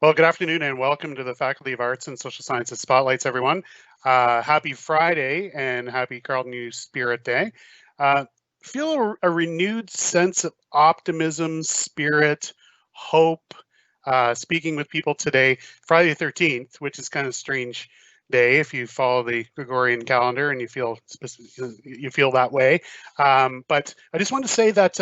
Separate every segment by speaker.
Speaker 1: Well, good afternoon and welcome to the Faculty of Arts and Social Sciences Spotlights, everyone. Happy Friday and happy Carlton New Spirit Day. Uh, feel a renewed sense of optimism, spirit, hope, speaking with people today, Friday the 13th, which is kind of a strange day if you follow the Gregorian calendar and you feel that way. But I just want to say that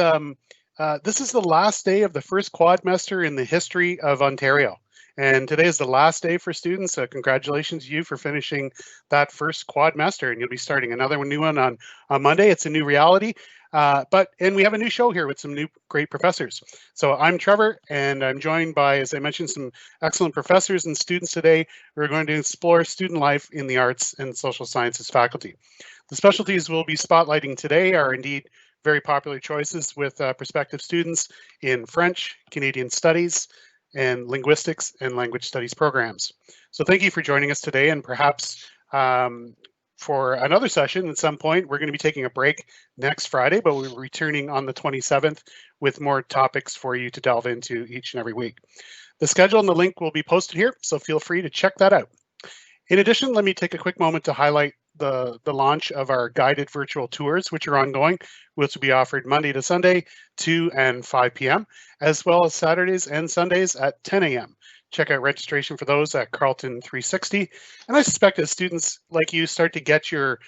Speaker 1: this is the last day of the first quadmester in the history of Ontario. And today is the last day for students. So congratulations to you for finishing that first quadmester, and you'll be starting another new one on Monday. It's a new reality. And we have a new show here with some new great professors. So I'm Trevor, and I'm joined by, as I mentioned, some excellent professors and students today who are going to explore student life in the arts and social sciences faculty. The specialties we'll be spotlighting today are indeed very popular choices with prospective students in French, Canadian Studies, and Linguistics and Language Studies programs. So thank you for joining us today, and perhaps for another session at some point. We're going to be taking a break next Friday, but we're returning on the 27th with more topics for you to delve into each and every week. The schedule and the link will be posted here, so feel free to check that out. In addition, let me take a quick moment to highlight the launch of our guided virtual tours, which are ongoing, which will be offered Monday to Sunday, 2 and 5 p.m., as well as Saturdays and Sundays at 10 a.m. Check out registration for those at Carleton 360. And I suspect as students like you start to get your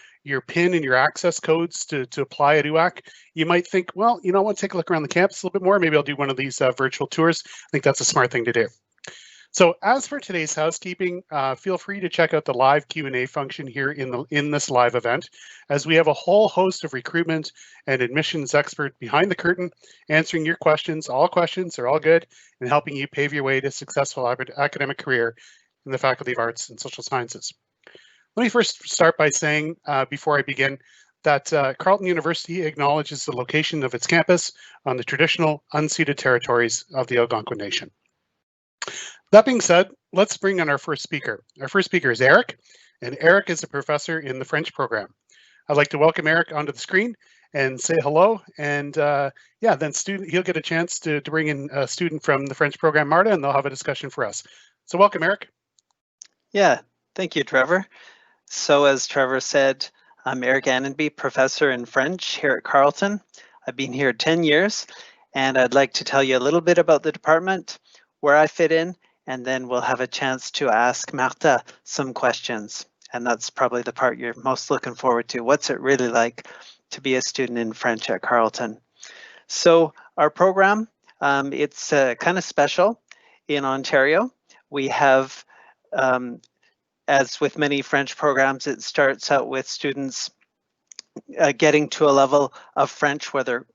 Speaker 1: PIN and your access codes to apply at UAC, you might think, well, you know what, take a look around the campus a little bit more. Maybe I'll do one of these virtual tours. I think that's a smart thing to do. So as for today's housekeeping, feel free to check out the live Q&A function here in this live event, as we have a whole host of recruitment and admissions experts behind the curtain answering your questions. All questions are all good and helping you pave your way to a successful academic career in the Faculty of Arts and Social Sciences. Let me first start by saying, before I begin, that Carleton University acknowledges the location of its campus on the traditional unceded territories of the Algonquin Nation. That being said, let's bring on our first speaker. Our first speaker is Eric, and Eric is a professor in the French program. I'd like to welcome Eric onto the screen and say hello. And then he'll get a chance to bring in a student from the French program, Marta, and they'll have a discussion for us. So welcome, Eric.
Speaker 2: Yeah, thank you, Trevor. So as Trevor said, I'm Eric Annenby, professor in French here at Carleton. I've been here 10 years, and I'd like to tell you a little bit about the department, where I fit in, and then we'll have a chance to ask Marta some questions. And that's probably the part you're most looking forward to. What's it really like to be a student in French at Carleton? So our program, it's kind of special in Ontario. We have, as with many French programs, it starts out with students getting to a level of French where they're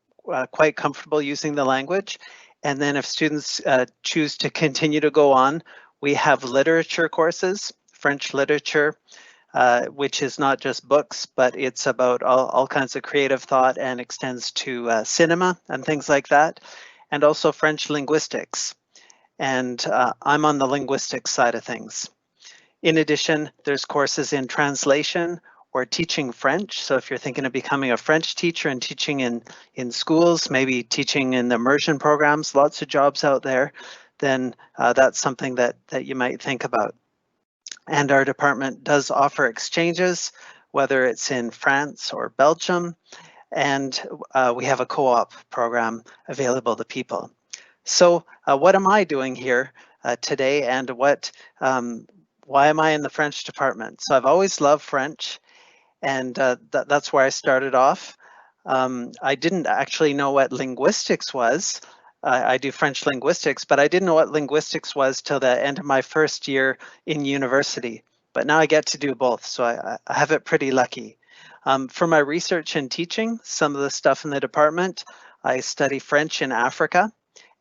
Speaker 2: quite comfortable using the language. And then if students choose to continue to go on, we have literature courses, French literature, which is not just books, but it's about all kinds of creative thought and extends to cinema and things like that, and also French linguistics. And I'm on the linguistics side of things. In addition, there's courses in translation or teaching French. So if you're thinking of becoming a French teacher and teaching in schools, maybe teaching in immersion programs, lots of jobs out there, then that's something that you might think about. And our department does offer exchanges, whether it's in France or Belgium, and we have a co-op program available to people. So what am I doing here today, and why am I in the French department? So I've always loved French, and that's where I started off. I didn't actually know what linguistics was. I do French linguistics, but I didn't know what linguistics was till the end of my first year in university. But now I get to do both, so I have it pretty lucky. For my research and teaching, some of the stuff in the department, I study French in Africa,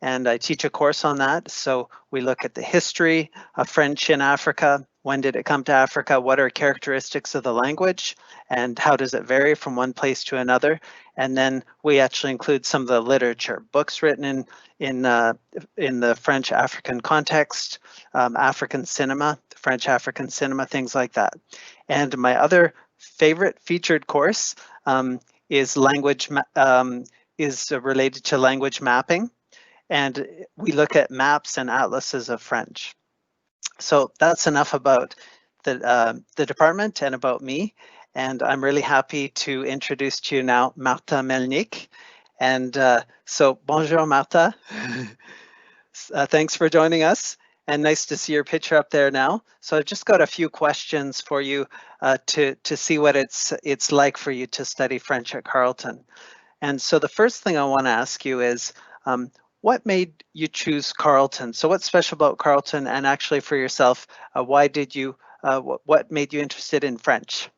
Speaker 2: and I teach a course on that. So we look at the history of French in Africa. When did it come to Africa? What are characteristics of the language? And how does it vary from one place to another? And then we actually include some of the literature, books written in the French African context, African cinema, French African cinema, things like that. And my other favorite featured course is related to language mapping. And we look at maps and atlases of French. So that's enough about the department and about me. And I'm really happy to introduce to you now Marta Melnick. And so bonjour, Marta. Thanks for joining us. And nice to see your picture up there now. So I've just got a few questions for you to see what it's like for you to study French at Carleton. And so the first thing I want to ask you is, what made you choose Carleton? So what's special about Carleton, and actually for yourself, why did you, what made you interested in French?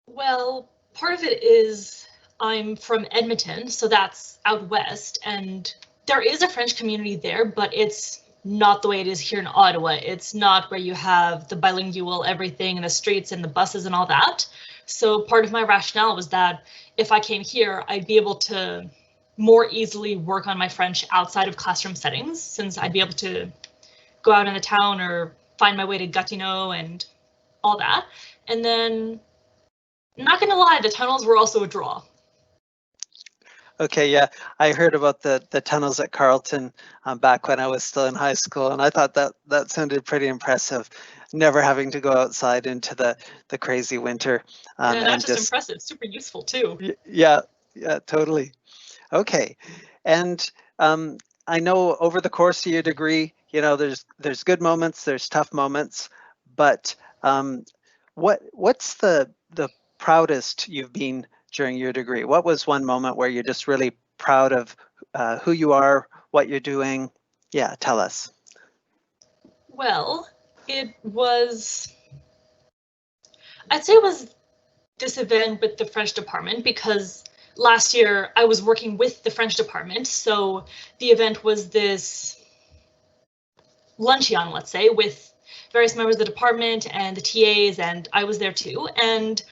Speaker 3: Well, part of it is I'm from Edmonton, so that's out west, and there is a French community there, but it's not the way it is here in Ottawa. It's not where you have the bilingual everything in the streets and the buses and all that. So part of my rationale was that if I came here, I'd be able to more easily work on my French outside of classroom settings, since I'd be able to go out in the town or find my way to Gatineau and all that. And then, not gonna lie, the tunnels were also a draw.
Speaker 2: Okay, yeah, I heard about the tunnels at Carleton back when I was still in high school, and I thought that sounded pretty impressive. Never having to go outside into the crazy winter.
Speaker 3: And not just impressive, super useful too.
Speaker 2: Yeah, totally. Okay, and I know over the course of your degree, there's good moments, there's tough moments, but what's the proudest you've been during your degree? What was one moment where you're just really proud of who you are, what you're doing? Yeah, tell us.
Speaker 3: Well, I'd say it was this event with the French department, because last year I was working with the French department, so the event was this luncheon, let's say, with various members of the department and the TAs, and I was there too. And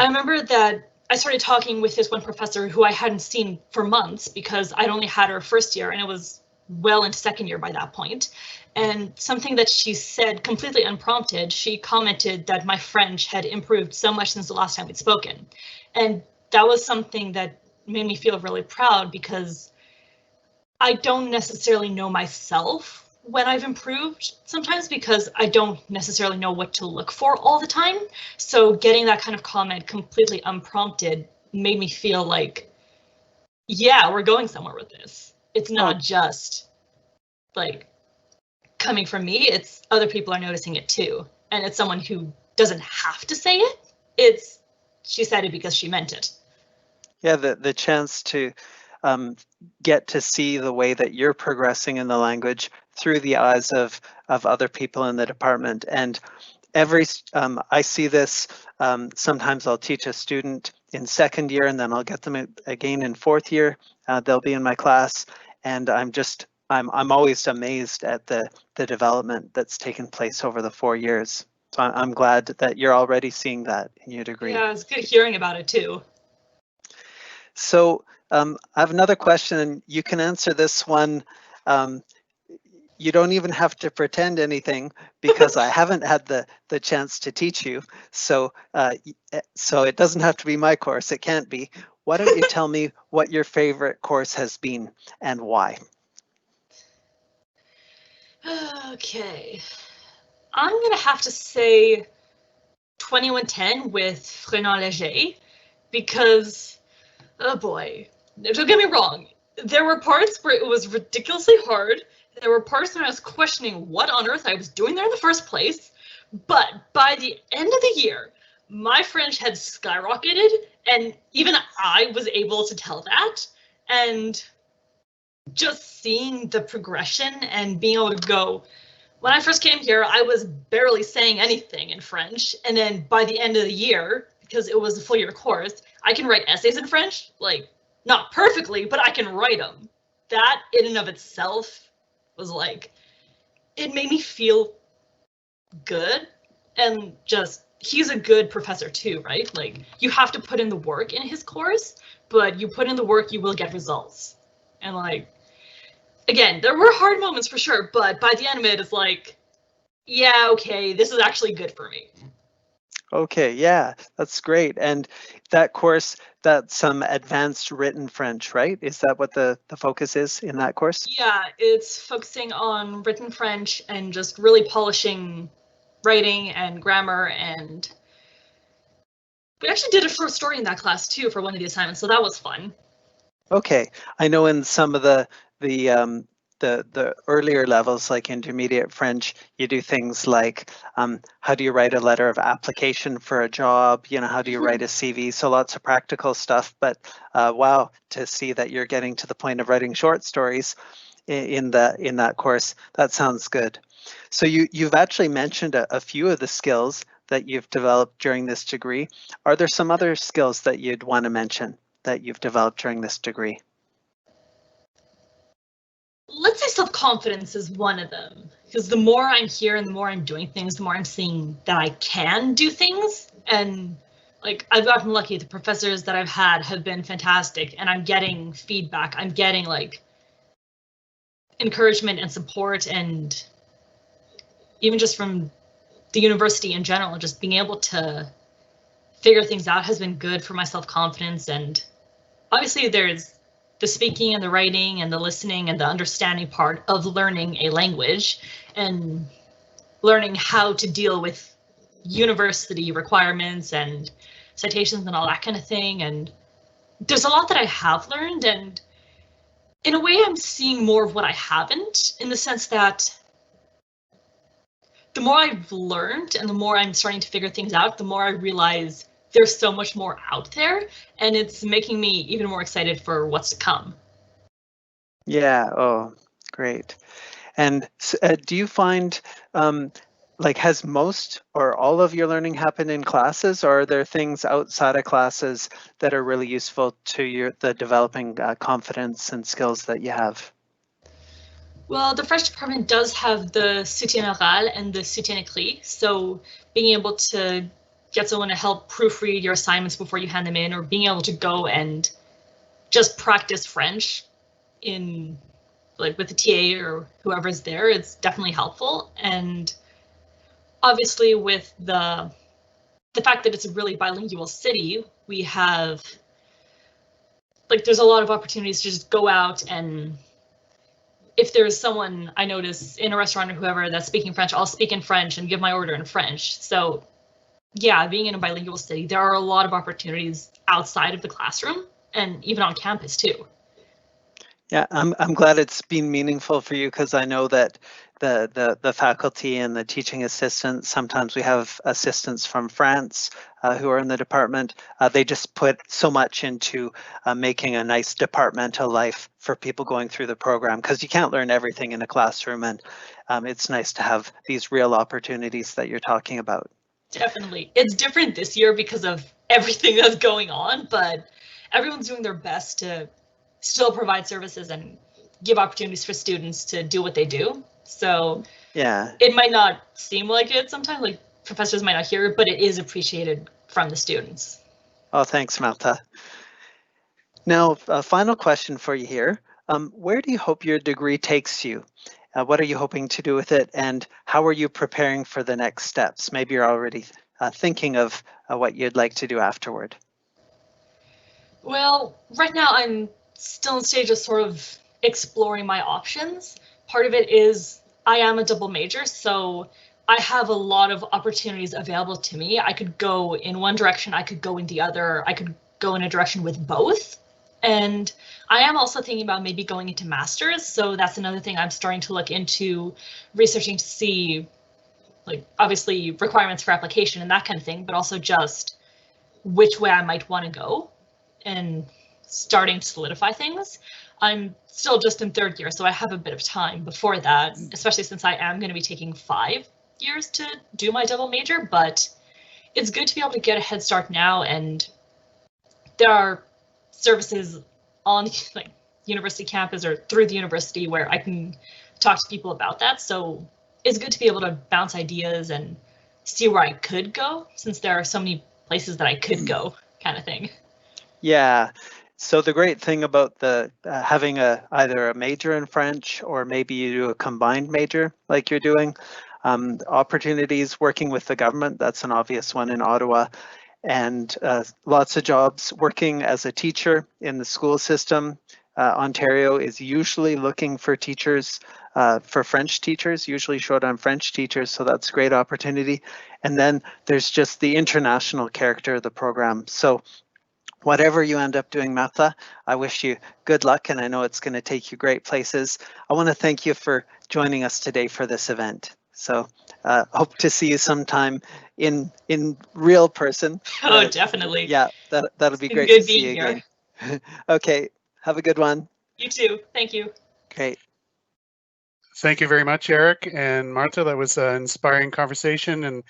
Speaker 3: I remember that I started talking with this one professor who I hadn't seen for months because I'd only had her first year, and it was well into second year by that point. And something that she said completely unprompted, she commented that my French had improved so much since the last time we'd spoken. And that was something that made me feel really proud, because I don't necessarily know myself when I've improved sometimes, because I don't necessarily know what to look for all the time. So getting that kind of comment completely unprompted made me feel like, yeah, we're going somewhere with this. It's not just like coming from me, it's other people are noticing it too. And it's someone who doesn't have to say it. She said it because she meant it.
Speaker 2: Yeah, the chance to get to see the way that you're progressing in the language through the eyes of other people in the department. And I see this, sometimes I'll teach a student in second year, and then I'll get them again in fourth year. They'll be in my class, and I'm always amazed at the development that's taken place over the 4 years. So I'm glad that you're already seeing that in your degree.
Speaker 3: Yeah, it's good hearing about it too.
Speaker 2: So I have another question, and you can answer this one. You don't even have to pretend anything, because I haven't had the chance to teach you. So it doesn't have to be my course. It can't be. Why don't you tell me what your favorite course has been and why?
Speaker 3: Okay. I'm going to have to say 2110 with Frénon Léger, because, oh boy, don't get me wrong. There were parts where it was ridiculously hard. There were parts when I was questioning what on earth I was doing there in the first place. But by the end of the year, my French had skyrocketed, and even I was able to tell that. And just seeing the progression and being able to go, when I first came here, I was barely saying anything in French. And then by the end of the year, because it was a full year course, I can write essays in French, like not perfectly, but I can write them. That in and of itself was like, it made me feel good. And just, he's a good professor too, right? Like, you have to put in the work in his course, but you put in the work, you will get results. And like, again, there were hard moments for sure, but by the end of it, it's like, yeah, okay, this is actually good for me.
Speaker 2: Okay, yeah, that's great. And that course, that's some advanced written French, right? Is that what the focus is in that course?
Speaker 3: Yeah, it's focusing on written French and just really polishing writing and grammar, and we actually did a short story in that class too for one of the assignments, so that was fun.
Speaker 2: Okay, I know in some of the earlier levels, like intermediate French, you do things like how do you write a letter of application for a job? You know, how do you write a CV? So lots of practical stuff. But wow, to see that you're getting to the point of writing short stories in that course, that sounds good. So you've actually mentioned a few of the skills that you've developed during this degree. Are there some other skills that you'd want to mention that you've developed during this degree?
Speaker 3: Let's say self-confidence is one of them, because the more I'm here and the more I'm doing things, the more I'm seeing that I can do things. And like, I've gotten lucky. The professors that I've had have been fantastic, and I'm getting feedback. I'm getting like encouragement and support, and even just from the university in general, just being able to figure things out has been good for my self-confidence. And obviously there's the speaking and the writing and the listening and the understanding part of learning a language and learning how to deal with university requirements and citations and all that kind of thing. And there's a lot that I have learned, and in a way I'm seeing more of what I haven't, in the sense that the more I've learned and the more I'm starting to figure things out, the more I realize there's so much more out there, and it's making me even more excited for what's to come.
Speaker 2: Yeah, oh, great. And do you find, like, has most or all of your learning happened in classes, or are there things outside of classes that are really useful to the developing confidence and skills that you have?
Speaker 3: Well, the French department does have the soutien oral and the soutien écrit, so being able to get someone to help proofread your assignments before you hand them in, or being able to go and just practice French in, like, with the TA or whoever's there, it's definitely helpful. And obviously with the fact that it's a really bilingual city, we have, like, there's a lot of opportunities to just go out, and if there's someone I notice in a restaurant or whoever that's speaking French, I'll speak in French and give my order in French. So yeah, being in a bilingual city, there are a lot of opportunities outside of the classroom and even on campus too.
Speaker 2: Yeah, I'm glad it's been meaningful for you, because I know that the faculty and the teaching assistants, sometimes we have assistants from France who are in the department. They just put so much into making a nice departmental life for people going through the program, because you can't learn everything in a classroom, and it's nice to have these real opportunities that you're talking about.
Speaker 3: Definitely. It's different this year because of everything that's going on, but everyone's doing their best to still provide services and give opportunities for students to do what they do. So
Speaker 2: yeah,
Speaker 3: it might not seem like it sometimes, like professors might not hear it, but it is appreciated from the students.
Speaker 2: Oh, thanks, Marta. Now, a final question for you here. Where do you hope your degree takes you? What are you hoping to do with it, and how are you preparing for the next steps? Maybe you're already thinking of what you'd like to do afterward.
Speaker 3: Well, right now I'm still in stage of sort of exploring my options. Part of it is I am a double major, so I have a lot of opportunities available to me. I could go in one direction, I could go in the other, I could go in a direction with both. And I am also thinking about maybe going into masters, so that's another thing I'm starting to look into, researching to see, like, obviously requirements for application and that kind of thing, but also just which way I might want to go and starting to solidify things. I'm still just in third year, so I have a bit of time before that, especially since I am going to be taking 5 years to do my double major, but it's good to be able to get a head start now, and there are services on, like, university campus or through the university where I can talk to people about that. So it's good to be able to bounce ideas and see where I could go, since there are so many places that I could go, kind of thing.
Speaker 2: Yeah. So the great thing about the having either a major in French, or maybe you do a combined major like you're doing, opportunities working with the government, that's an obvious one in Ottawa. and lots of jobs working as a teacher in the school system. Ontario is usually looking for teachers, for French teachers, usually short on French teachers, so that's a great opportunity. And then there's just the international character of the program. So whatever you end up doing, Martha, I wish you good luck, and I know it's going to take you great places. I want to thank you for joining us today for this event. So hope to see you sometime in real person.
Speaker 3: Oh, definitely.
Speaker 2: Yeah, that'll be great
Speaker 3: to
Speaker 2: see you
Speaker 3: here.
Speaker 2: again. Okay, have a good one.
Speaker 3: You too. Thank you.
Speaker 2: Great.
Speaker 1: Thank you very much, Eric and Martha. That was an inspiring conversation, and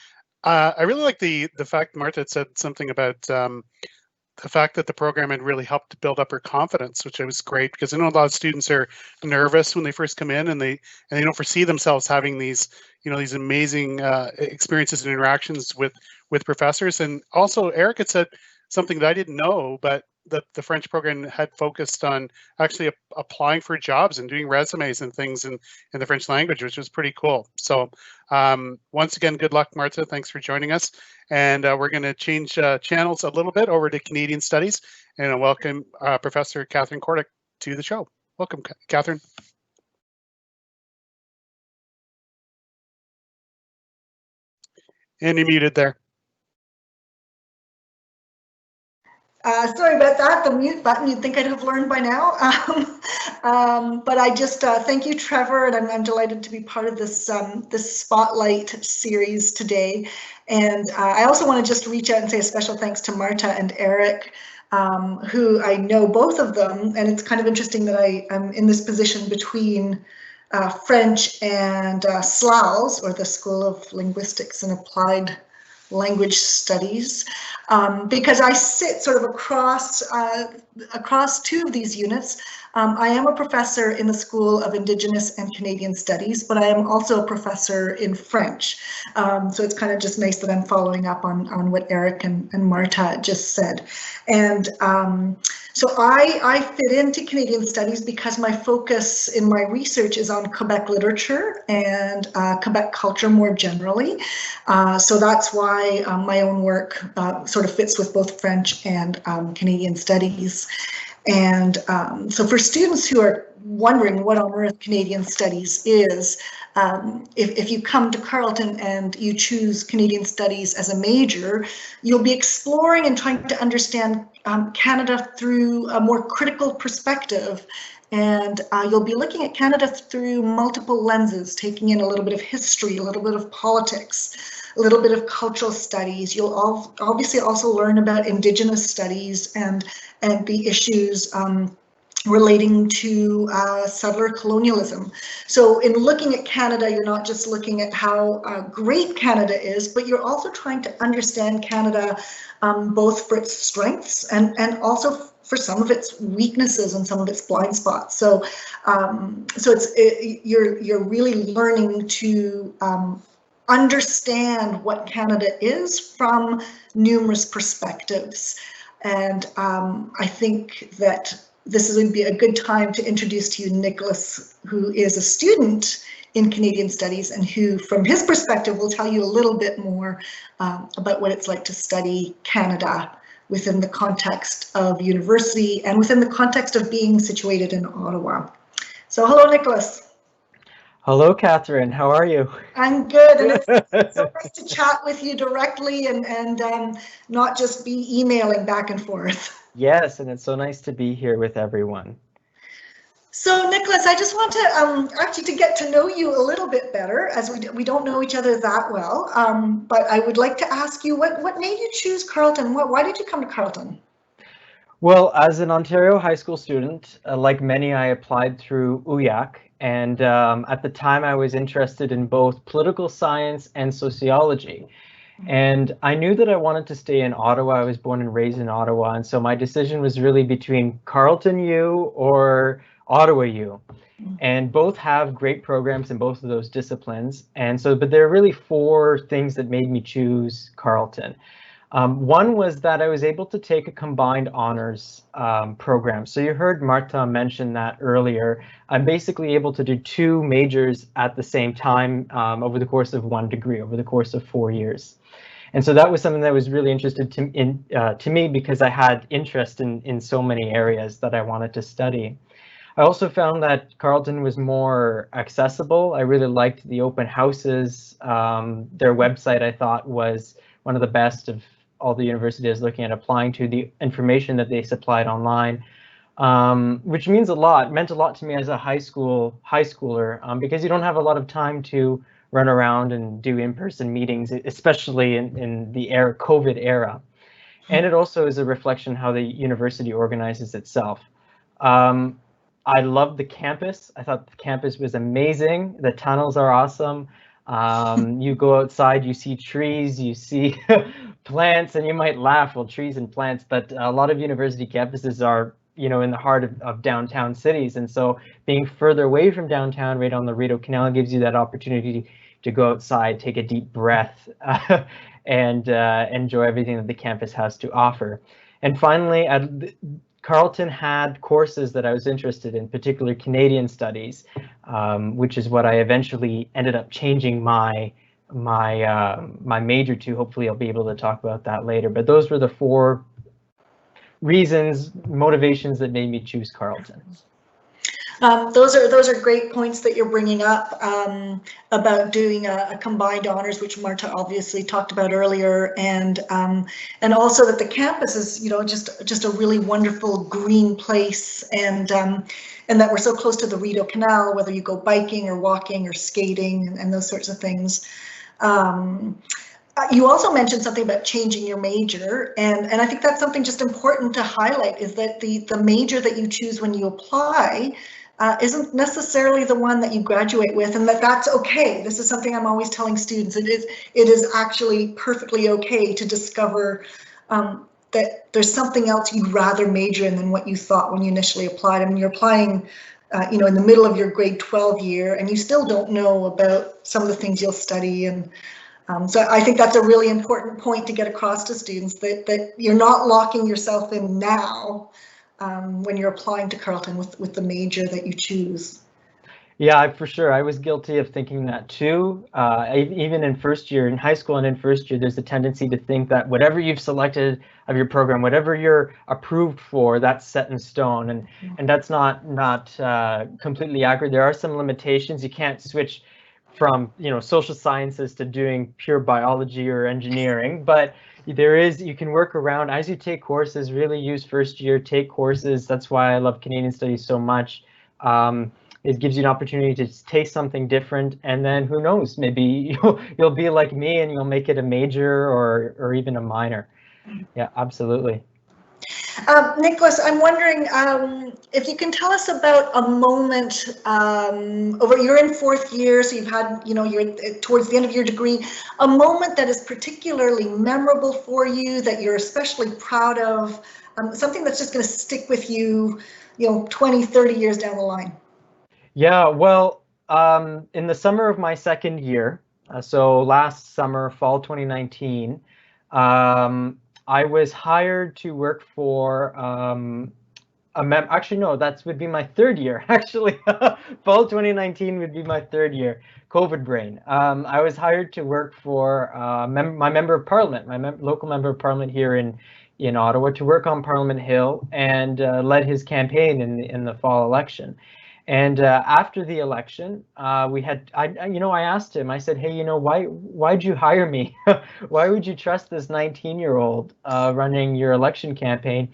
Speaker 1: I really like the fact Martha had said something about the fact that the program had really helped build up her confidence, which was great, because I know a lot of students are nervous when they first come in, and they don't foresee themselves having these these amazing experiences and interactions with professors. And also, Eric had said something that I didn't know, but that the French program had focused on actually applying for jobs and doing resumes and things in the French language, which was pretty cool. So once again, good luck, Martha. Thanks for joining us. And we're going to change channels a little bit over to Canadian Studies, and I welcome Professor Catherine Kordick to the show. Welcome, Catherine. And you're muted there.
Speaker 4: Sorry about that, the mute button, you'd think I'd have learned by now. But I just thank you, Trevor, and I'm delighted to be part of this this Spotlight series today. And I also want to just reach out and say a special thanks to Marta and Eric, who I know both of them, and it's kind of interesting that I'm in this position between French and SLALS, or the School of Linguistics and Applied Language Studies, because I sit sort of across two of these units. I am a professor in the School of Indigenous and Canadian Studies, but I am also a professor in French. So it's kind of just nice that I'm following up on what Eric and Marta just said. And so I fit into Canadian Studies because my focus in my research is on Quebec literature and Quebec culture more generally. So that's why my own work sort of fits with both French and Canadian Studies. And so for students who are wondering what on earth Canadian Studies is, if you come to Carleton and you choose Canadian Studies as a major, you'll be exploring and trying to understand Canada through a more critical perspective. And you'll be looking at Canada through multiple lenses, taking in a little bit of history, a little bit of politics, a little bit of cultural studies. You'll obviously also learn about Indigenous studies and the issues relating to settler colonialism. So in looking at Canada, you're not just looking at how great Canada is, but you're also trying to understand Canada both for its strengths and also for some of its weaknesses and some of its blind spots. So you're really learning to understand what Canada is from numerous perspectives. And I think that this would be a good time to introduce to you Nicholas, who is a student in Canadian Studies and who, from his perspective, will tell you a little bit more about what it's like to study Canada within the context of university and within the context of being situated in Ottawa. So hello, Nicholas.
Speaker 5: Hello, Catherine. How are you?
Speaker 4: I'm good, and it's so nice to chat with you directly and not just be emailing back and forth.
Speaker 5: Yes, and it's so nice to be here with everyone.
Speaker 4: So, Nicholas, I just want to actually to get to know you a little bit better, as we don't know each other that well. But I would like to ask you, what made you choose Carleton? Why did you come to Carleton?
Speaker 5: Well, as an Ontario high school student, like many, I applied through UYAC. And at the time, I was interested in both political science and sociology. And I knew that I wanted to stay in Ottawa. I was born and raised in Ottawa. And so my decision was really between Carleton U or Ottawa U. And both have great programs in both of those disciplines. And so, but there are really four things that made me choose Carleton. One was that I was able to take a combined honors program. So you heard Marta mention that earlier. I'm basically able to do two majors at the same time over the course of one degree, over the course of 4 years. And so that was something that was really interested to me because I had interest in so many areas that I wanted to study. I also found that Carleton was more accessible. I really liked the open houses. Their website, I thought, was one of the best of all the universities I was looking at applying to. The information that they supplied online, which means a lot, meant a lot to me as a high schooler, because you don't have a lot of time to run around and do in-person meetings, especially in the COVID era. And it also is a reflection how the university organizes itself. I loved the campus. I thought the campus was amazing. The tunnels are awesome. You go outside, you see trees, you see plants, and you might laugh, well, trees and plants, but a lot of university campuses are, in the heart of downtown cities. And so being further away from downtown, right on the Rideau Canal, gives you that opportunity to go outside, take a deep breath, and enjoy everything that the campus has to offer. And finally, Carleton had courses that I was interested in, particularly Canadian studies, which is what I eventually ended up changing my major to. Hopefully I'll be able to talk about that later. But those were the 4 motivations that made me choose Carleton.
Speaker 4: Those are great points that you're bringing up about doing a combined honors, which Marta obviously talked about earlier, and also that the campus is just a really wonderful green place, and that we're so close to the Rideau Canal, whether you go biking or walking or skating and those sorts of things. You also mentioned something about changing your major, and I think that's something just important to highlight, is that the major that you choose when you apply isn't necessarily the one that you graduate with, and that's okay. This is something I'm always telling students. It is actually perfectly okay to discover that there's something else you'd rather major in than what you thought when you initially applied. I mean, you're applying in the middle of your grade 12 year, and you still don't know about some of the things you'll study. And so I think that's a really important point to get across to students, that you're not locking yourself in now when you're applying to Carleton with the major that you choose.
Speaker 5: Yeah, for sure. I was guilty of thinking that too. Even in first year, in high school and in first year, there's a tendency to think that whatever you've selected of your program, whatever you're approved for, that's set in stone. And that's not completely accurate. There are some limitations. You can't switch from social sciences to doing pure biology or engineering, but you can work around as you take courses. Really use first year, take courses. That's why I love Canadian studies so much. It gives you an opportunity to taste something different, and then who knows, maybe you'll be like me and you'll make it a major or even a minor. Yeah, absolutely.
Speaker 4: Nicholas, I'm wondering if you can tell us about a moment you're in 4th year, so you've had, you're towards the end of your degree, a moment that is particularly memorable for you, that you're especially proud of, something that's just going to stick with you, 20, 30 years down the line.
Speaker 5: Yeah, well, in the summer of my 2nd year, so last summer, fall 2019, I was hired to work for actually, no, that would be my 3rd year. Actually, fall 2019 would be my 3rd year. COVID brain. I was hired to work for my member of parliament, my local member of parliament here in Ottawa, to work on Parliament Hill and led his campaign in the fall election. And after the election, I asked him, I said, hey, why'd you hire me? Why would you trust this 19-year-old running your election campaign?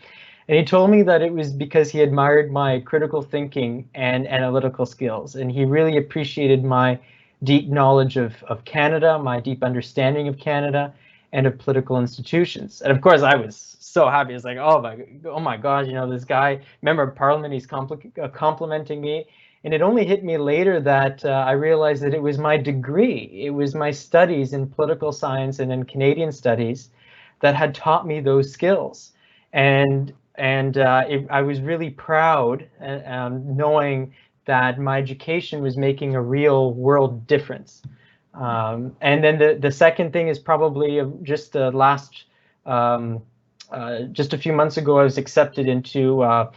Speaker 5: And he told me that it was because he admired my critical thinking and analytical skills. And he really appreciated my deep knowledge of Canada, my deep understanding of Canada and of political institutions. And of course, I was so happy. It's like, oh my gosh, this guy, member of parliament, he's complimenting me. And it only hit me later that I realized that it was my degree. It was my studies in political science and in Canadian studies that had taught me those skills. And I was really proud knowing that my education was making a real world difference. And then the second thing is probably just the last, just a few months ago, I was accepted into a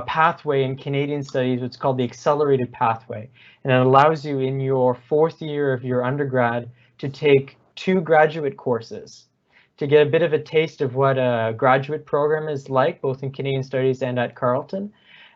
Speaker 5: pathway in Canadian studies, what's called the accelerated pathway. And it allows you in your 4th year of your undergrad to take 2 graduate courses to get a bit of a taste of what a graduate program is like, both in Canadian Studies and at Carleton,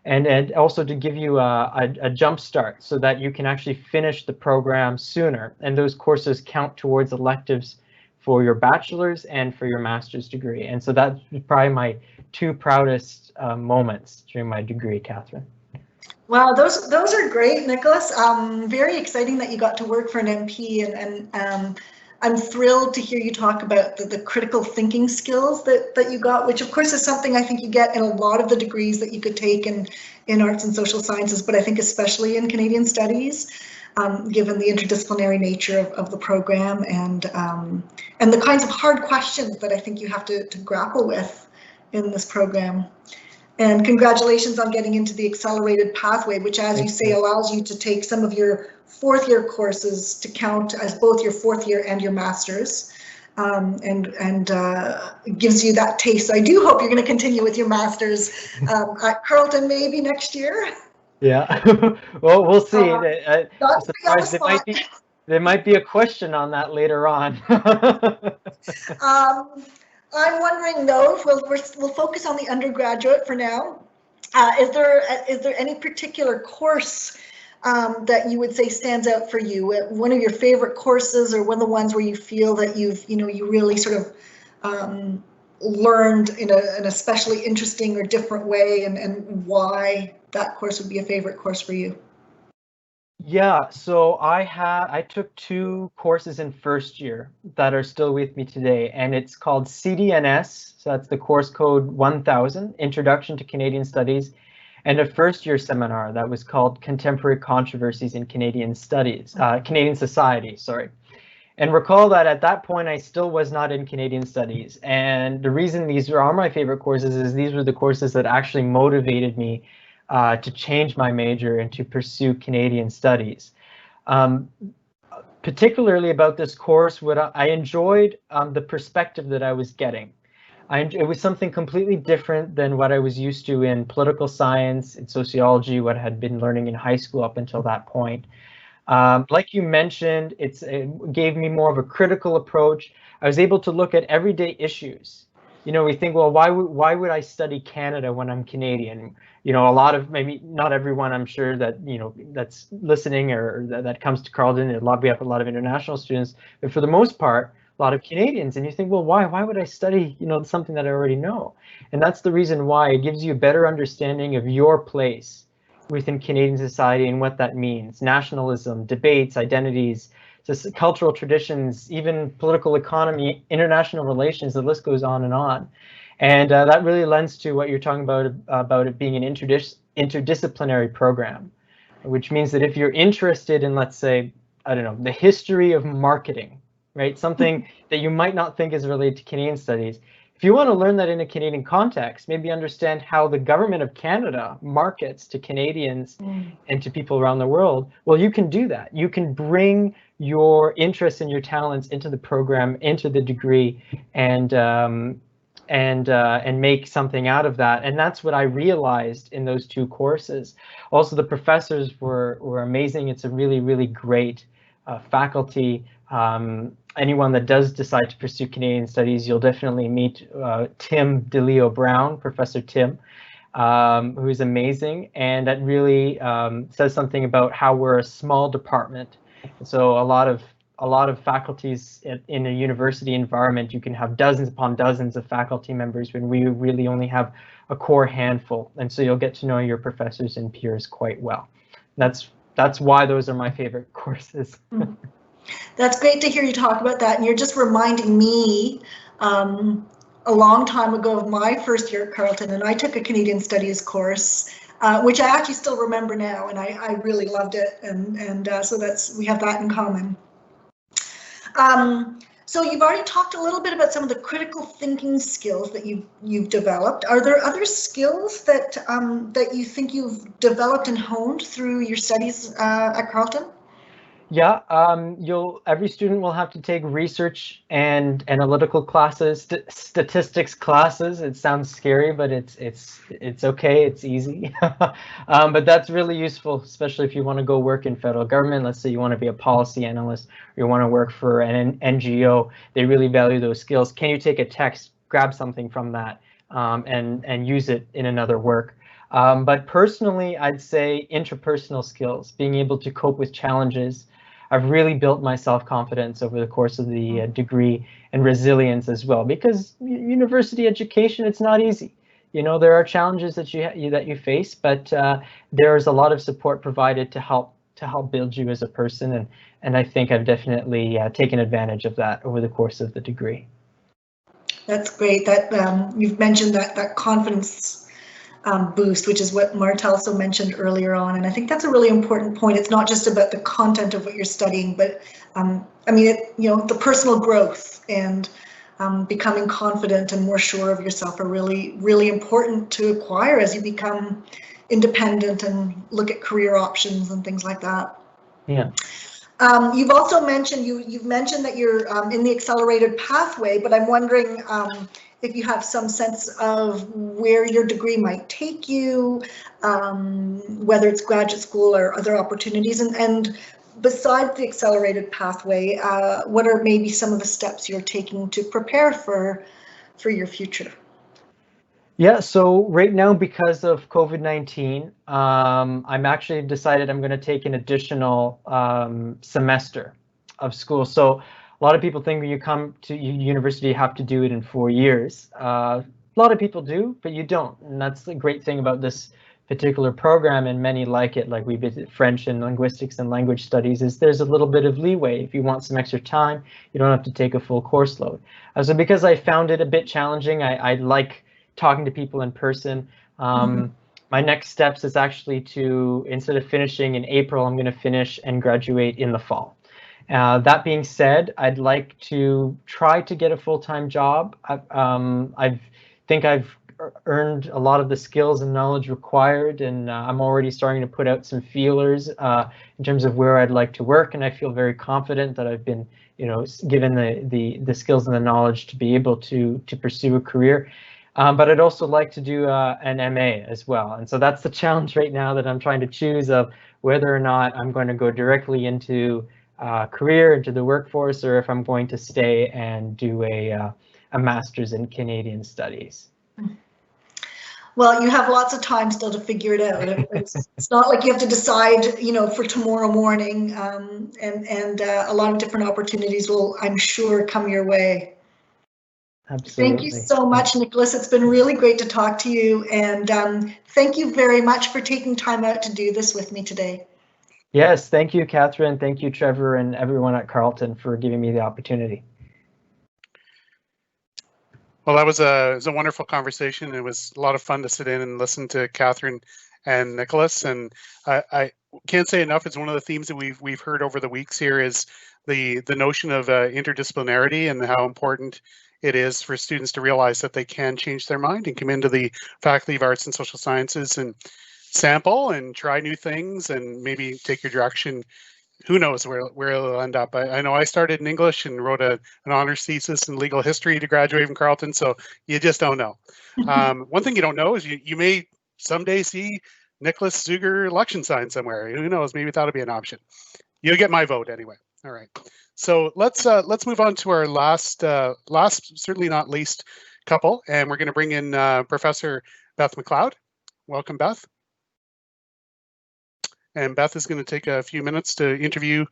Speaker 5: and also to give you a jump start so that you can actually finish the program sooner. And those courses count towards electives for your bachelor's and for your master's degree. And so that's probably my 2 proudest moments during my degree, Catherine.
Speaker 4: Wow, those are great, Nicholas. Very exciting that you got to work for an MP, and I'm thrilled to hear you talk about the critical thinking skills that you got, which of course is something I think you get in a lot of the degrees that you could take in arts and social sciences, but I think especially in Canadian Studies, given the interdisciplinary nature of the program and the kinds of hard questions that I think you have to grapple with in this program. And congratulations on getting into the accelerated pathway, which, as you say, allows you to take some of your 4th year courses to count as both your 4th year and your master's, and gives you that taste. So I do hope you're going to continue with your master's at Carleton maybe next year.
Speaker 5: Yeah, well, we'll see. There might be a question on that later on.
Speaker 4: I'm wondering though, if we'll focus on the undergraduate for now. Is there any particular course that you would say stands out for you? One of your favorite courses, or one of the ones where you feel that you really sort of learned in an especially interesting or different way, and why that course would be a favorite course for you?
Speaker 5: Yeah, so I took 2 courses in 1st year that are still with me today, and it's called CDNS, so that's the course code 1000, Introduction to Canadian Studies, and a 1st year seminar that was called Contemporary Controversies in Canadian Studies, Canadian Society, sorry. And recall that at that point I still was not in Canadian Studies, and the reason these are my favorite courses is these were the courses that actually motivated me to change my major and to pursue Canadian Studies. Particularly about this course, what I enjoyed the perspective that I was getting. It was something completely different than what I was used to in political science and sociology, what I had been learning in high school up until that point. Like you mentioned, it gave me more of a critical approach. I was able to look at everyday issues. You know, we think, well, why would I study Canada when I'm Canadian? You know, a lot of, maybe not everyone, I'm sure that, that's listening or that comes to Carleton, we have a lot of international students, but for the most part, a lot of Canadians. And you think, well, why would I study, something that I already know? And that's the reason why. It gives you a better understanding of your place within Canadian society and what that means. Nationalism, debates, identities, just cultural traditions, even political economy, international relations, the list goes on. And that really lends to what you're talking about it being an interdisciplinary program, which means that if you're interested in, let's say, I don't know, the history of marketing, right? Something that you might not think is related to Canadian Studies. If you want to learn that in a Canadian context, maybe understand how the government of Canada markets to Canadians and to people around the world, well, you can do that. You can bring your interests and your talents into the program, into the degree, and make something out of that. And that's what I realized in those 2 courses. Also, the professors were amazing. It's a really, really great faculty. Anyone that does decide to pursue Canadian Studies, you'll definitely meet Tim DeLeo Brown, Professor Tim, who is amazing. And that really says something about how we're a small department. So a lot of faculties in a university environment, you can have dozens upon dozens of faculty members when we really only have a core handful. And so you'll get to know your professors and peers quite well. That's why those are my favorite courses.
Speaker 4: That's great to hear you talk about that. And you're just reminding me a long time ago of my 1st year at Carleton, and I took a Canadian Studies course, which I actually still remember now, and I really loved it. And so we have that in common. So you've already talked a little bit about some of the critical thinking skills that you've developed. Are there other skills that you think you've developed and honed through your studies at Carleton?
Speaker 5: Yeah, every student will have to take research and analytical classes, statistics classes. It sounds scary, but it's okay. It's easy. But that's really useful, especially if you want to go work in federal government. Let's say you want to be a policy analyst, or you want to work for an NGO. They really value those skills. Can you take a text, grab something from that, and use it in another work? But personally, I'd say interpersonal skills, being able to cope with challenges. I've really built my self-confidence over the course of the degree, and resilience as well, because university education, it's not easy. You know, there are challenges that you face, but there's a lot of support provided to help build you as a person, and I think I've definitely taken advantage of that over the course of the degree.
Speaker 4: That's great. That you've mentioned that confidence boost, which is what Marta also mentioned earlier on. And I think that's a really important point. It's not just about the content of what you're studying, but I mean, the personal growth and becoming confident and more sure of yourself are really, really important to acquire as you become independent and look at career options and things like that.
Speaker 5: Yeah.
Speaker 4: You've also mentioned, you've mentioned that you're in the accelerated pathway, but I'm wondering if you have some sense of where your degree might take you, whether it's graduate school or other opportunities, and besides the accelerated pathway, what are maybe some of the steps you're taking to prepare for your future?
Speaker 5: Yeah, so right now, because of COVID-19, I'm actually decided I'm going to take an additional semester of school. So a lot of people think when you come to university, you have to do it in 4 years. A lot of people do, but you don't. And that's the great thing about this particular program, and many like it, like we did French and linguistics and language studies, is there's a little bit of leeway. If you want some extra time, you don't have to take a full course load. So because I found it a bit challenging, I like talking to people in person. My next steps is actually to, instead of finishing in April, I'm going to finish and graduate in the fall. That being said, I'd like to try to get a full-time job. I think I've earned a lot of the skills and knowledge required, and I'm already starting to put out some feelers in terms of where I'd like to work, and I feel very confident that I've been, given the skills and the knowledge to be able to pursue a career. But I'd also like to do an MA as well. And so that's the challenge right now that I'm trying to choose, of whether or not I'm going to go directly into career, into the workforce, or if I'm going to stay and do a master's in Canadian studies.
Speaker 4: Well, you have lots of time still to figure it out. It's not like you have to decide, for tomorrow morning, and a lot of different opportunities will, I'm sure, come your way.
Speaker 5: Absolutely.
Speaker 4: Thank you so much, Nicholas. It's been really great to talk to you, and thank you very much for taking time out to do this with me today.
Speaker 5: Yes, thank you, Catherine. Thank you, Trevor, and everyone at Carleton for giving me the opportunity.
Speaker 1: Well, that was a wonderful conversation. It was a lot of fun to sit in and listen to Catherine and Nicholas. And I can't say enough. It's one of the themes that we've heard over the weeks here, is the notion of interdisciplinarity, and how important it is for students to realize that they can change their mind and come into the Faculty of Arts and Social Sciences and sample and try new things and maybe take your direction. Who knows where it'll end up. I know I started in English and wrote an honors thesis in legal history to graduate from Carleton, so you just don't know. One thing you don't know is you may someday see Nicholas Zuger election sign somewhere. Who knows? Maybe that'll be an option. You'll get my vote anyway. All right. So let's move on to our last, certainly not least, couple, and we're going to bring in Professor Beth Mccloud. Welcome, Beth. And Beth is going to take a few minutes to interview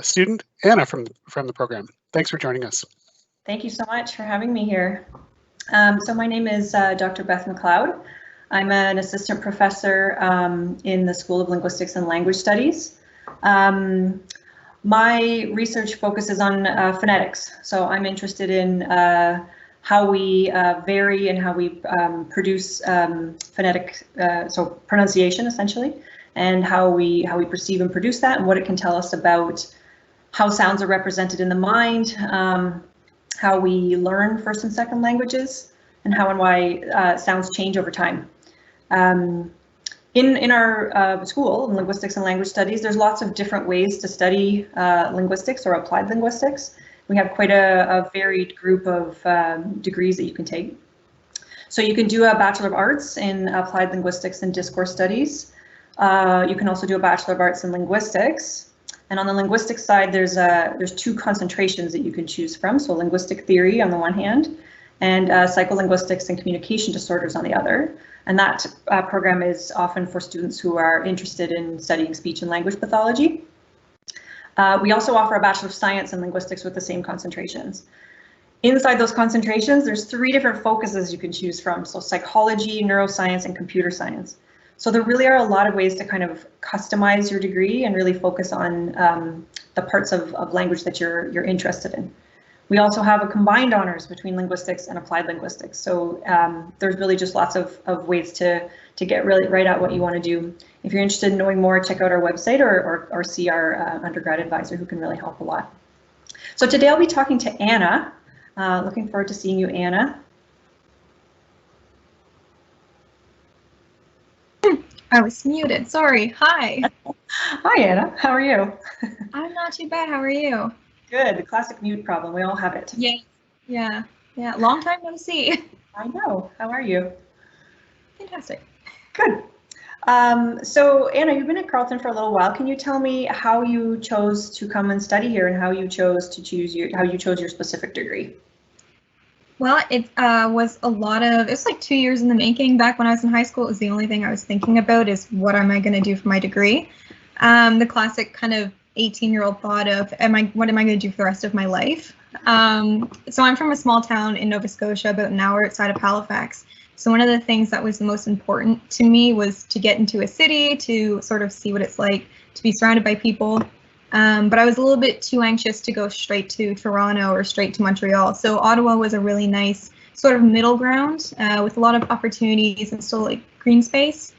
Speaker 1: student Anna from the program. Thanks for joining us.
Speaker 6: Thank you so much for having me here. So my name is Dr. Beth Mccloud. I'm an assistant professor in the School of Linguistics and Language Studies. My research focuses on phonetics. So I'm interested in how we vary and how we produce phonetic, so pronunciation essentially, and how we perceive and produce that, and what it can tell us about how sounds are represented in the mind, how we learn first and second languages, and how and why sounds change over time. In our school, in Linguistics and Language Studies, there's lots of different ways to study linguistics or applied linguistics. We have quite a varied group of degrees that you can take. So you can do a Bachelor of Arts in Applied Linguistics and Discourse Studies. You can also do a Bachelor of Arts in Linguistics. And on the linguistics side, there's two concentrations that you can choose from. So linguistic theory on the one hand, and psycholinguistics and communication disorders on the other. And that program is often for students who are interested in studying speech and language pathology. We also offer a Bachelor of Science in Linguistics with the same concentrations. Inside those concentrations, there's 3 different focuses you can choose from. So psychology, neuroscience, and computer science. So there really are a lot of ways to kind of customize your degree and really focus on the parts of language that you're interested in. We also have a combined honors between linguistics and applied linguistics. So there's really just lots of ways to get really right at what you want to do. If you're interested in knowing more, check out our website or see our undergrad advisor who can really help a lot. So today I'll be talking to Anna. Looking forward to seeing you, Anna.
Speaker 7: I was muted, sorry. Hi.
Speaker 6: Hi, Anna. How are you?
Speaker 7: I'm not too bad. How are you?
Speaker 6: Good. The classic mute problem. We all have it.
Speaker 7: Yeah. Long time no see.
Speaker 6: I know. How are you?
Speaker 7: Fantastic.
Speaker 6: Good. So Anna, you've been at Carleton for a little while. Can you tell me how you chose to come and study here and how you chose to choose your specific degree?
Speaker 7: Well, it was it's like 2 years in the making. Back when I was in high school, it was the only thing I was thinking about is what am I going to do for my degree? The classic kind of 18-year-old thought of what am I going to do for the rest of my life? So I'm from a small town in Nova Scotia, about an hour outside of Halifax. So one of the things that was the most important to me was to get into a city, to sort of see what it's like to be surrounded by people. But I was a little bit too anxious to go straight to Toronto or straight to Montreal. So Ottawa was a really nice sort of middle ground with a lot of opportunities and still like green space.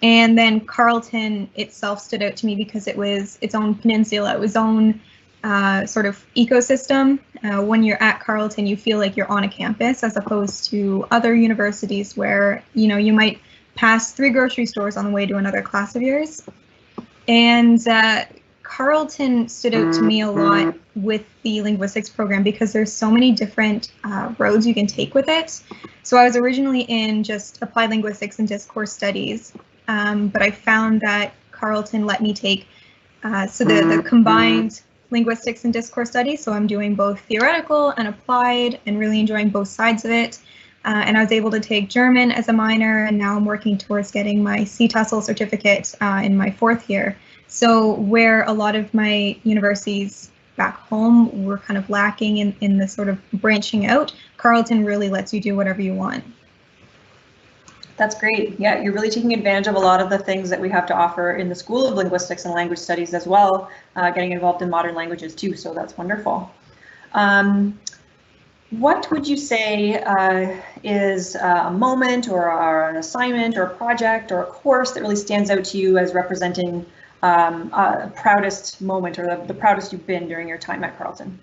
Speaker 7: And then Carleton itself stood out to me because it was its own peninsula, it was own sort of ecosystem. When you're at Carleton, you feel like you're on a campus as opposed to other universities where, you might pass 3 grocery stores on the way to another class of yours. And Carleton stood out to me a lot with the linguistics program because there's so many different roads you can take with it. So I was originally in just applied linguistics and discourse studies, but I found that Carleton let me take the combined linguistics and discourse studies. So I'm doing both theoretical and applied and really enjoying both sides of it. And I was able to take German as a minor, and now I'm working towards getting my CTESOL certificate in my 4th year. So where a lot of my universities back home were kind of lacking in the sort of branching out, Carleton really lets you do whatever you want.
Speaker 6: That's great. Yeah, you're really taking advantage of a lot of the things that we have to offer in the School of Linguistics and Language Studies as well, getting involved in modern languages too, so that's wonderful. What would you say is a moment or an assignment or a project or a course that really stands out to you as representing a proudest moment or the proudest you've been during your time at Carleton?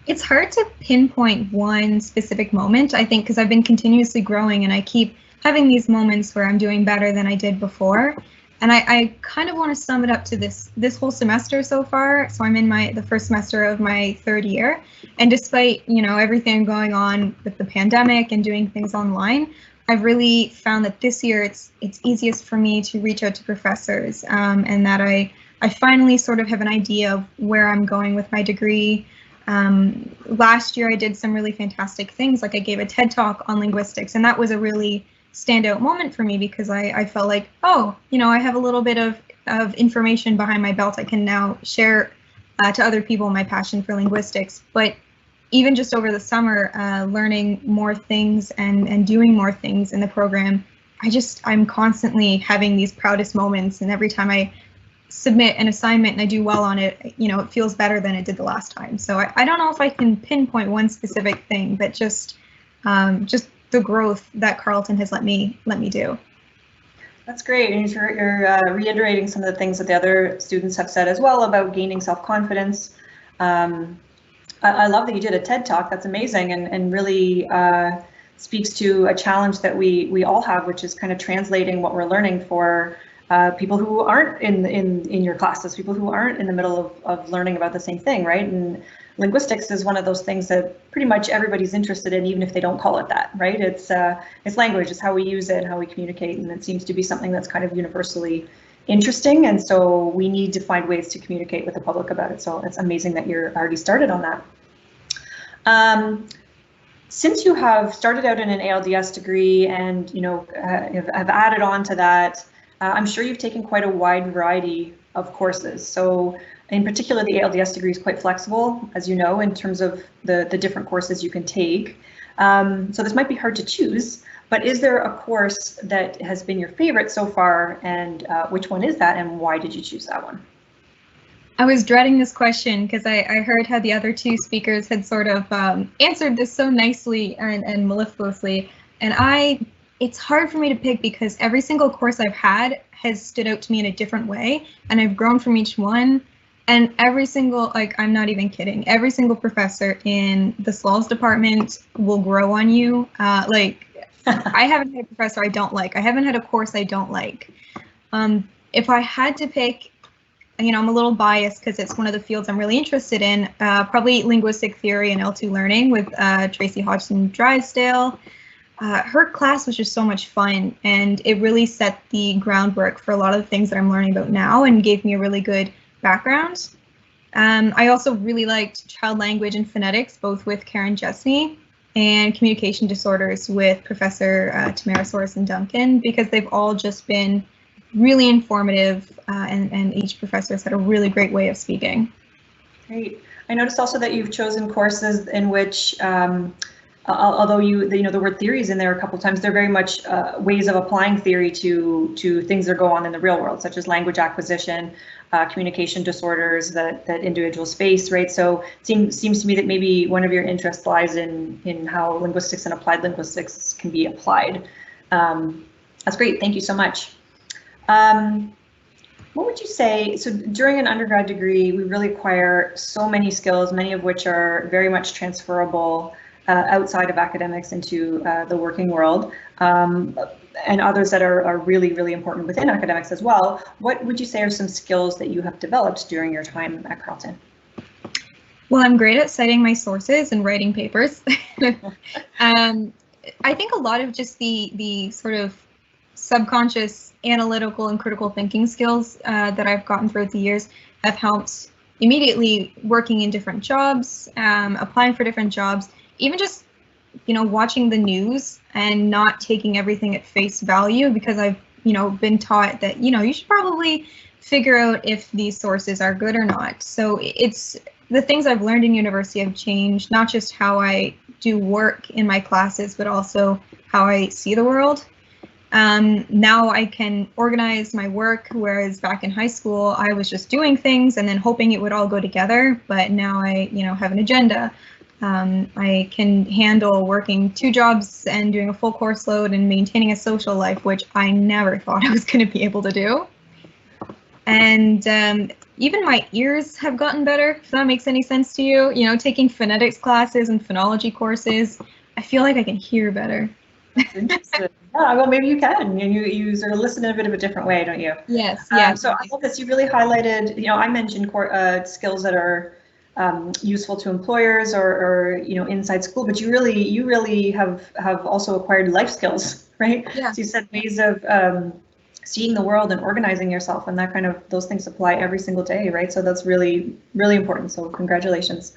Speaker 7: It's hard to pinpoint one specific moment, I think, because I've been continuously growing and I keep having these moments where I'm doing better than I did before. And I kind of want to sum it up to this whole semester so far. So I'm in the first semester of my 3rd year. And despite, everything going on with the pandemic and doing things online, I've really found that this year it's easiest for me to reach out to professors and that I finally sort of have an idea of where I'm going with my degree. Last year I did some really fantastic things, like I gave a TED Talk on linguistics, and that was a really standout moment for me because I felt like, I have a little bit of information behind my belt. I can now share to other people my passion for linguistics. But even just over the summer, learning more things and doing more things in the program, I'm constantly having these proudest moments, and every time I submit an assignment and I do well on it, it feels better than it did the last time. So I don't know if I can pinpoint one specific thing, but just the growth that Carleton has let me do.
Speaker 6: That's great, and you're reiterating some of the things that the other students have said as well about gaining self-confidence. I love that you did a TED Talk. That's amazing, and really speaks to a challenge that we all have, which is kind of translating what we're learning for people who aren't in your classes, people who aren't in the middle of learning about the same thing, right? And linguistics is one of those things that pretty much everybody's interested in, even if they don't call it that, right? It's language, it's how we use it, how we communicate, and it seems to be something that's kind of universally interesting, and so we need to find ways to communicate with the public about it. So it's amazing that you're already started on that. Since you have started out in an ALDS degree and have added on to that, I'm sure you've taken quite a wide variety of courses. So in particular, the ALDS degree is quite flexible, as you know, in terms of the different courses you can take. So this might be hard to choose, but is there a course that has been your favorite so far, and which one is that, and why did you choose that one?
Speaker 7: I was dreading this question because I heard how the other two speakers had sort of answered this so nicely and mellifluously, and it's hard for me to pick because every single course I've had has stood out to me in a different way, and I've grown from each one. And every single, I'm not even kidding, every single professor in the SLOLS department will grow on you. I haven't had a professor I don't like. I haven't had a course I don't like. If I had to pick, I'm a little biased because it's one of the fields I'm really interested in, probably linguistic theory and L2 learning with Tracy Hodgson Drysdale. Her class was just so much fun, and it really set the groundwork for a lot of the things that I'm learning about now and gave me a really good background. I also really liked child language and phonetics, both with Karen Jesney, and communication disorders with Professor Tamara Sorensen-Duncan, because they've all just been really informative, and each professor has had a really great way of speaking. Great.
Speaker 6: I noticed also that you've chosen courses in which, although the word theory is in there a couple of times, they're very much ways of applying theory to things that go on in the real world, such as language acquisition, communication disorders that individuals face, right? So it seems to me that maybe one of your interests lies in how linguistics and applied linguistics can be applied. That's great. Thank you so much. What would you say, so during an undergrad degree, we really acquire so many skills, many of which are very much transferable outside of academics into the working world, and others that are really, really important within academics as well. What would you say are some skills that you have developed during your time at Carleton?
Speaker 7: Well, I'm great at citing my sources and writing papers. I think a lot of just the sort of subconscious analytical and critical thinking skills that I've gotten throughout the years have helped immediately working in different jobs, applying for different jobs, even just watching the news and not taking everything at face value, because I've been taught that you should probably figure out if these sources are good or not. So it's the things I've learned in university have changed not just how I do work in my classes, but also how I see the world. Now I can organize my work, whereas back in high school I was just doing things and then hoping it would all go together. But now I have an agenda. I can handle working 2 jobs and doing a full course load and maintaining a social life, which I never thought I was going to be able to do. And even my ears have gotten better, if that makes any sense to you. Taking phonetics classes and phonology courses, I feel like I can hear better.
Speaker 6: That's interesting. Yeah, well, maybe you can, and you sort of listen in a bit of a different way, don't you?
Speaker 7: Yes. Yeah.
Speaker 6: So I love this. You really highlighted. I mentioned skills that are useful to employers or inside school, but you really have also acquired life skills, right?
Speaker 7: Yeah.
Speaker 6: So you said ways of seeing the world and organizing yourself, and that those things apply every single day, right? So that's really, really important. So congratulations.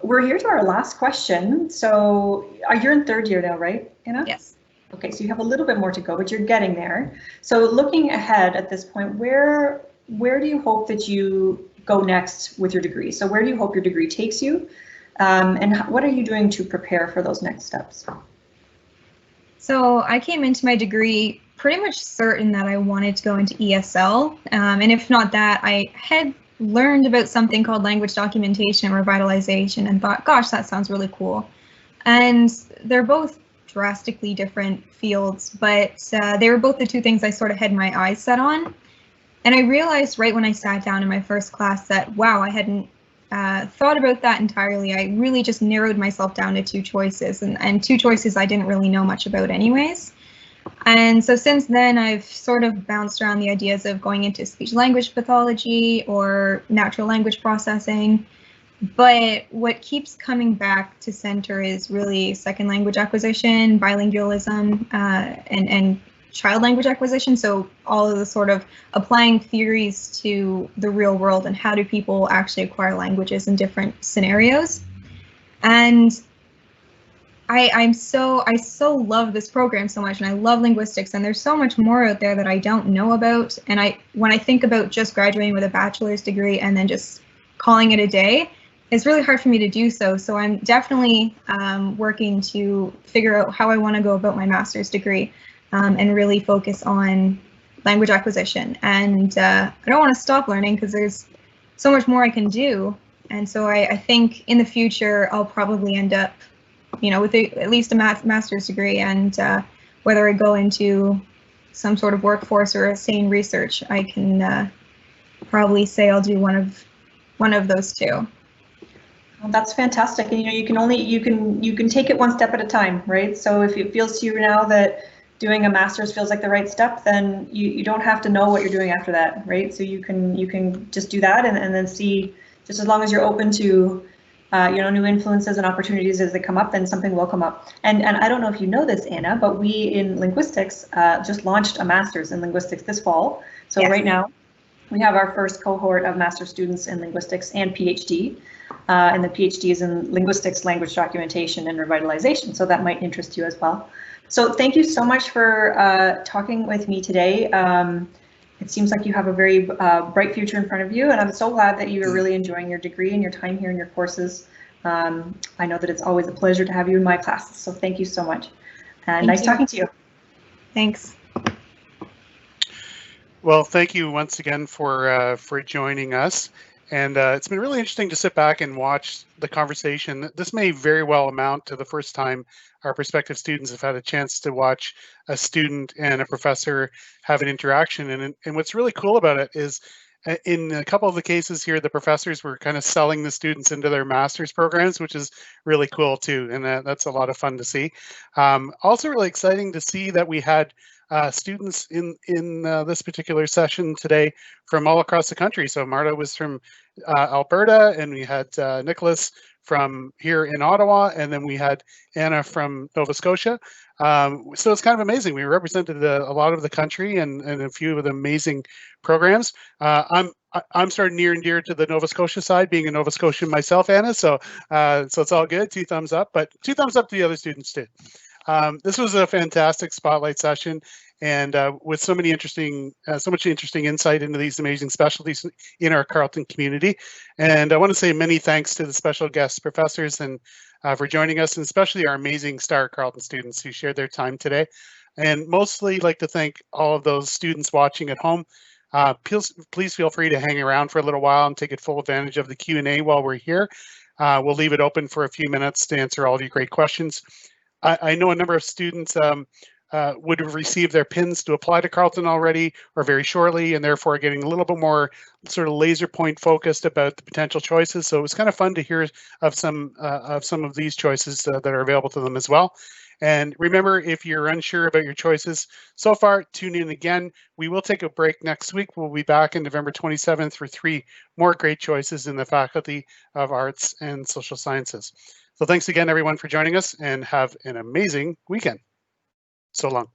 Speaker 6: We're here to our last question. So you're in 3rd year now, right, Anna?
Speaker 7: Yes.
Speaker 6: Okay, so you have a little bit more to go, but you're getting there. So looking ahead at this point, where do you hope that you go next with your degree? So where do you hope your degree takes you? And what are you doing to prepare for those next steps?
Speaker 7: So I came into my degree pretty much certain that I wanted to go into ESL. And if not that, I had learned about something called language documentation and revitalization and thought, gosh, that sounds really cool. And they're both drastically different fields, but they were both the 2 things I sort of had my eyes set on. And I realized right when I sat down in my first class that, wow, I hadn't thought about that entirely. I really just narrowed myself down to 2 choices, and 2 choices I didn't really know much about anyways. And so since then, I've sort of bounced around the ideas of going into speech language pathology or natural language processing. But what keeps coming back to center is really second language acquisition, bilingualism, and child language acquisition. So all of the sort of applying theories to the real world and how do people actually acquire languages in different scenarios. And I so love this program so much, and I love linguistics, and there's so much more out there that I don't know about. And when I think about just graduating with a bachelor's degree and then just calling it a day, it's really hard for me to do so. So I'm definitely working to figure out how I want to go about my master's degree and really focus on language acquisition. And I don't want to stop learning because there's so much more I can do. And so I think in the future, I'll probably end up, with at least a master's degree, and whether I go into some sort of workforce or a sane research, I can probably say I'll do one of those 2.
Speaker 6: Well, that's fantastic, and you can take it one step at a time, right? So if it feels to you now that doing a master's feels like the right step, then you don't have to know what you're doing after that, right? So you can just do that and then see, just as long as you're open to new influences and opportunities as they come up, then something will come up. And I don't know if you know this, Anna, but we in linguistics just launched a master's in linguistics this fall. So yes. Right now we have our first cohort of master's students in linguistics and PhD. And the PhD is in linguistics, language documentation, and revitalization. So that might interest you as well. So thank you so much for talking with me today. It seems like you have a very bright future in front of you, and I'm so glad that you are really enjoying your degree and your time here in your courses. I know that it's always a pleasure to have you in my classes, so thank you so much. And nice talking to you.
Speaker 7: Thanks.
Speaker 1: Well, thank you once again for joining us. And it's been really interesting to sit back and watch the conversation. This may very well amount to the first time our prospective students have had a chance to watch a student and a professor have an interaction. And what's really cool about it is in a couple of the cases here, the professors were kind of selling the students into their master's programs, which is really cool too. And that's a lot of fun to see. Also really exciting to see that we had students in this particular session today from all across the country. So Marta was from Alberta, and we had Nicholas from here in Ottawa, and then we had Anna from Nova Scotia. So it's kind of amazing. We represented a lot of the country and a few of the amazing programs. I'm sort of near and dear to the Nova Scotia side, being a Nova Scotian myself, Anna. So it's all good. 2 thumbs up, but 2 thumbs up to the other students too. This was a fantastic spotlight session, and with so much interesting insight into these amazing specialties in our Carleton community. And I want to say many thanks to the special guest professors and for joining us, and especially our amazing star Carleton students who shared their time today. And mostly like to thank all of those students watching at home. Please feel free to hang around for a little while and take full advantage of the Q&A while we're here. We'll leave it open for a few minutes to answer all of your great questions. I know a number of students would have received their pins to apply to Carleton already or very shortly, and therefore getting a little bit more sort of laser point focused about the potential choices. So it was kind of fun to hear of some of these choices that are available to them as well. And remember, if you're unsure about your choices so far, tune in again. We will take a break next week. We'll be back on November 27th for 3 more great choices in the Faculty of Arts and Social Sciences. So thanks again, everyone, for joining us, and have an amazing weekend. So long.